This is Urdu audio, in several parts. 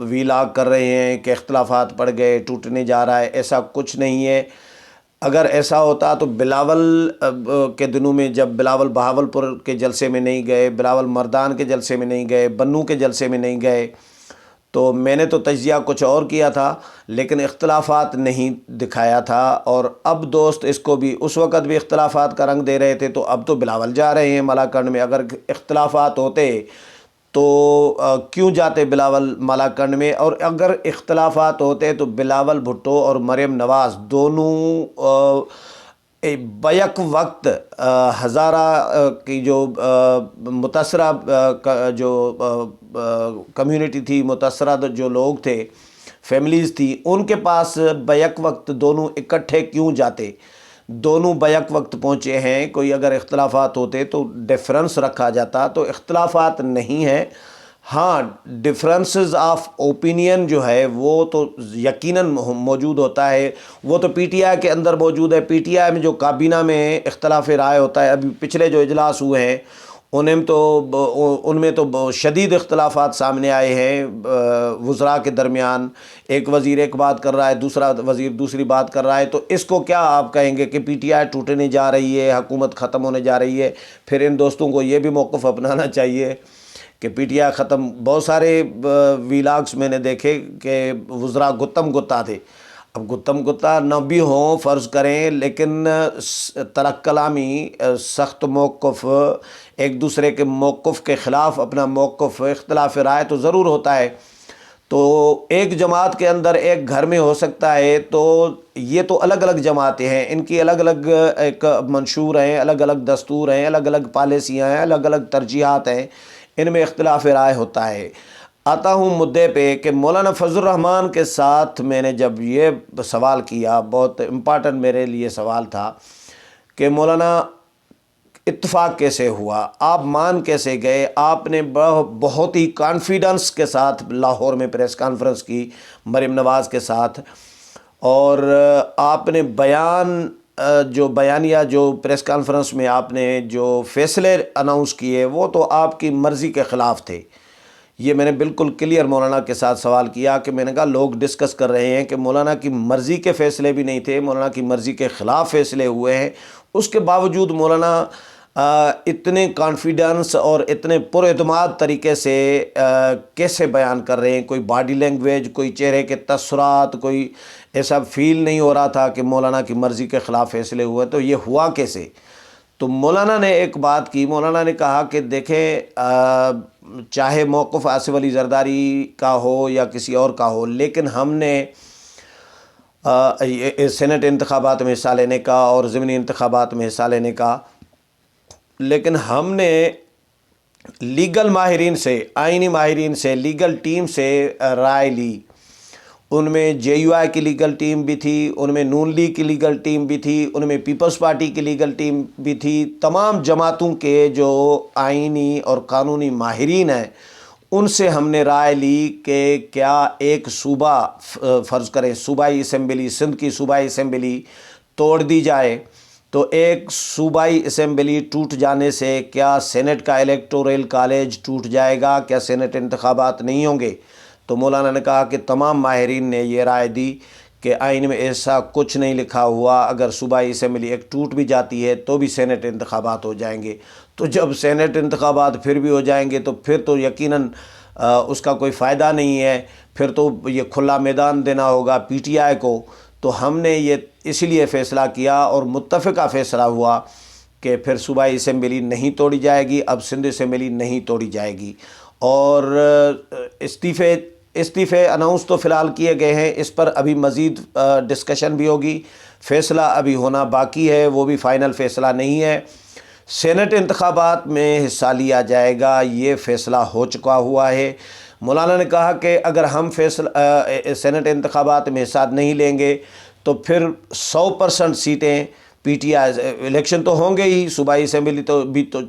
ویلاگ کر رہے ہیں کہ اختلافات پڑ گئے، ٹوٹنے جا رہا ہے، ایسا کچھ نہیں ہے۔ اگر ایسا ہوتا تو بلاول کے دنوں میں جب بلاول بہاولپور کے جلسے میں نہیں گئے، بلاول مردان کے جلسے میں نہیں گئے، بنوں کے جلسے میں نہیں گئے، تو میں نے تو تجزیہ کچھ اور کیا تھا، لیکن اختلافات نہیں دکھایا تھا۔ اور اب دوست اس کو بھی اس وقت بھی اختلافات کا رنگ دے رہے تھے، تو اب تو بلاول جا رہے ہیں مالاکنڈ میں۔ اگر اختلافات ہوتے تو کیوں جاتے بلاول مالاکنڈ میں؟ اور اگر اختلافات ہوتے تو بلاول بھٹو اور مریم نواز دونوں بیک وقت ہزارہ کی جو متاثرہ جو کمیونٹی تھی، متاثرہ جو لوگ تھے، فیملیز تھی، ان کے پاس بیک وقت دونوں اکٹھے کیوں جاتے؟ دونوں بیک وقت پہنچے ہیں۔ کوئی اگر اختلافات ہوتے تو ڈیفرنس رکھا جاتا، تو اختلافات نہیں ہے۔ ہاں، ڈفرینسز آف اوپینین جو ہے وہ تو یقیناً موجود ہوتا ہے، وہ تو پی ٹی آئی کے اندر موجود ہے۔ پی ٹی آئی میں جو کابینہ میں اختلاف رائے ہوتا ہے، ابھی پچھلے جو اجلاس ہوئے ہیں ان میں تو شدید اختلافات سامنے آئے ہیں وزراء کے درمیان۔ ایک وزیر ایک بات کر رہا ہے، دوسرا وزیر دوسری بات کر رہا ہے، تو اس کو کیا آپ کہیں گے کہ پی ٹی آئی ٹوٹنے جا رہی ہے، حکومت ختم ہونے جا رہی ہے؟ پھر ان دوستوں کو یہ بھی موقف اپنانا چاہیے کہ پی ٹی آئی ختم۔ بہت سارے ویلاگس میں نے دیکھے کہ وزراء گتم گتا تھے۔ اب گتم گتا نہ بھی ہوں فرض کریں، لیکن ترک کلامی، سخت موقف، ایک دوسرے کے موقف کے خلاف اپنا موقف، اختلاف رائے تو ضرور ہوتا ہے۔ تو ایک جماعت کے اندر ایک گھر میں ہو سکتا ہے، تو یہ تو الگ الگ جماعتیں ہیں، ان کی الگ الگ ایک منشور ہیں، الگ الگ دستور ہیں، الگ الگ پالیسیاں ہیں، الگ الگ ترجیحات ہیں، ان میں اختلاف رائے ہوتا ہے۔ آتا ہوں مدعے پہ کہ مولانا فضل الرحمان کے ساتھ میں نے جب یہ سوال کیا، بہت امپارٹنٹ میرے لیے سوال تھا کہ مولانا اتفاق کیسے ہوا، آپ مان کیسے گئے؟ آپ نے بہت ہی کانفیڈنس کے ساتھ لاہور میں پریس کانفرنس کی مریم نواز کے ساتھ، اور آپ نے بیانیہ جو پریس کانفرنس میں آپ نے جو فیصلے اناؤنس کیے وہ تو آپ کی مرضی کے خلاف تھے۔ یہ میں نے بالکل کلیئر مولانا کے ساتھ سوال کیا کہ میں نے کہا لوگ ڈسکس کر رہے ہیں کہ مولانا کی مرضی کے فیصلے بھی نہیں تھے، مولانا کی مرضی کے خلاف فیصلے ہوئے ہیں، اس کے باوجود مولانا اتنے کانفیڈنس اور اتنے پر اعتماد طریقے سے کیسے بیان کر رہے ہیں؟ کوئی باڈی لینگویج، کوئی چہرے کے تاثرات، کوئی ایسا فیل نہیں ہو رہا تھا کہ مولانا کی مرضی کے خلاف فیصلے ہوئے۔ تو یہ ہوا کیسے؟ تو مولانا نے ایک بات کی، مولانا نے کہا کہ دیکھیں، چاہے موقف آصف علی زرداری کا ہو یا کسی اور کا ہو، لیکن ہم نے سینٹ انتخابات میں حصہ لینے کا اور ضمنی انتخابات میں حصہ لینے کا، لیکن ہم نے لیگل ماہرین سے، آئینی ماہرین سے، لیگل ٹیم سے رائے لی۔ ان میں جے یو آئی کی لیگل ٹیم بھی تھی، ان میں نون لیگ کی لیگل ٹیم بھی تھی، ان میں پیپلز پارٹی کی لیگل ٹیم بھی تھی۔ تمام جماعتوں کے جو آئینی اور قانونی ماہرین ہیں ان سے ہم نے رائے لی کہ کیا ایک صوبہ، فرض کریں صوبائی اسمبلی، سندھ کی صوبائی اسمبلی توڑ دی جائے، تو ایک صوبائی اسمبلی ٹوٹ جانے سے کیا سینٹ کا الیکٹورل کالج ٹوٹ جائے گا؟ کیا سینٹ انتخابات نہیں ہوں گے؟ تو مولانا نے کہا کہ تمام ماہرین نے یہ رائے دی کہ آئین میں ایسا کچھ نہیں لکھا ہوا، اگر صوبائی اسمبلی ایک ٹوٹ بھی جاتی ہے تو بھی سینٹ انتخابات ہو جائیں گے۔ تو جب سینٹ انتخابات پھر بھی ہو جائیں گے تو پھر تو یقیناً اس کا کوئی فائدہ نہیں ہے، پھر تو یہ کھلا میدان دینا ہوگا پی ٹی آئی کو۔ تو ہم نے یہ اسی لیے فیصلہ کیا اور متفقہ فیصلہ ہوا کہ پھر صوبائی اسمبلی نہیں توڑی جائے گی، اب سندھ اسمبلی نہیں توڑی جائے گی۔ اور استعفے اناؤنس تو فی الحال کیے گئے ہیں، اس پر ابھی مزید ڈسکشن بھی ہوگی، فیصلہ ابھی ہونا باقی ہے، وہ بھی فائنل فیصلہ نہیں ہے۔ سینٹ انتخابات میں حصہ لیا جائے گا، یہ فیصلہ ہو چکا ہوا ہے۔ مولانا نے کہا کہ اگر ہم سینٹ انتخابات میں حصہ نہیں لیں گے تو پھر 100% سیٹیں پی ٹی آئی، الیکشن تو ہوں گے ہی، صوبائی اسمبلی تو بھی تو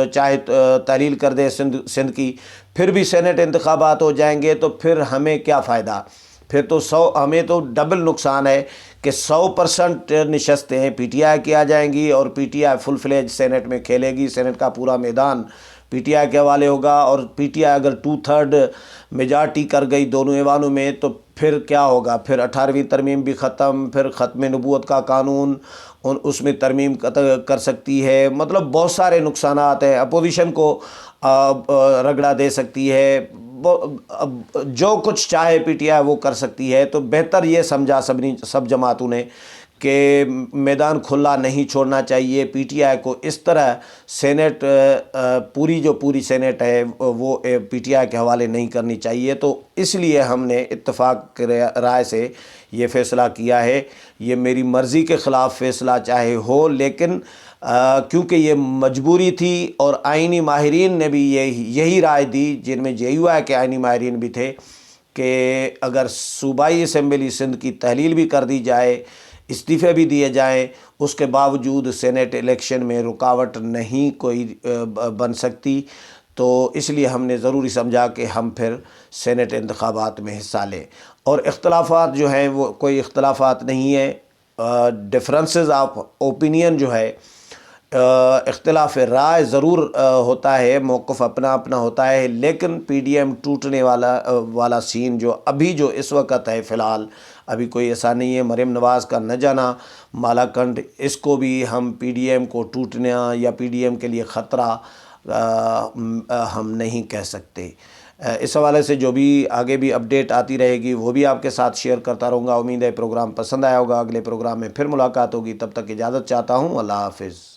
چاہے تحلیل کر دے سندھ کی، پھر بھی سینٹ انتخابات ہو جائیں گے تو پھر ہمیں کیا فائدہ؟ پھر تو 100 ہمیں تو ڈبل نقصان ہے کہ 100% نشستیں پی ٹی آئی کی آ جائیں گی اور P T I full فلیج Saint میں کھیلے گی، سینٹ کا پورا میدان پی ٹی آئی کے حوالے ہوگا، اور پی ٹی آئی اگر 2/3 میجارٹی کر گئی دونوں ایوانوں میں تو پھر کیا ہوگا؟ پھر 18ویں ترمیم بھی ختم، پھر ختم نبوت کا قانون اس میں ترمیم کر سکتی ہے، مطلب بہت سارے نقصانات ہیں، اپوزیشن کو رگڑا دے سکتی ہے، جو کچھ چاہے پی ٹی آئی وہ کر سکتی ہے۔ تو بہتر یہ سمجھا سب جماعتوں نے کہ میدان کھلا نہیں چھوڑنا چاہیے، پی ٹی آئی کو اس طرح سینٹ پوری سینٹ ہے وہ پی ٹی آئی کے حوالے نہیں کرنی چاہیے۔ تو اس لیے ہم نے اتفاق رائے سے یہ فیصلہ کیا ہے۔ یہ میری مرضی کے خلاف فیصلہ چاہے ہو، لیکن کیونکہ یہ مجبوری تھی اور آئینی ماہرین نے بھی یہی رائے دی، جن میں جے یو آئی کے آئینی ماہرین بھی تھے، کہ اگر صوبائی اسمبلی سندھ کی تحلیل بھی کر دی جائے، استعفے بھی دیے جائیں، اس کے باوجود سینٹ الیکشن میں رکاوٹ نہیں کوئی بن سکتی، تو اس لیے ہم نے ضروری سمجھا کہ ہم پھر سینٹ انتخابات میں حصہ لیں۔ اور اختلافات جو ہیں وہ کوئی اختلافات نہیں ہیں، ڈفرینسز آف اوپینین جو ہے، اختلاف رائے ضرور ہوتا ہے، موقف اپنا اپنا ہوتا ہے، لیکن پی ڈی ایم ٹوٹنے والا سین جو اس وقت ہے فی الحال، ابھی کوئی ایسا نہیں ہے۔ مریم نواز کا نہ جانا مالا کنڈ، اس کو بھی ہم پی ڈی ایم کو ٹوٹنا یا پی ڈی ایم کے لیے خطرہ ہم نہیں کہہ سکتے۔ اس حوالے سے جو بھی آگے بھی اپڈیٹ آتی رہے گی وہ بھی آپ کے ساتھ شیئر کرتا رہوں گا۔ امید ہے پروگرام پسند آیا ہوگا، اگلے پروگرام میں پھر ملاقات ہوگی، تب تک اجازت چاہتا ہوں، اللہ حافظ۔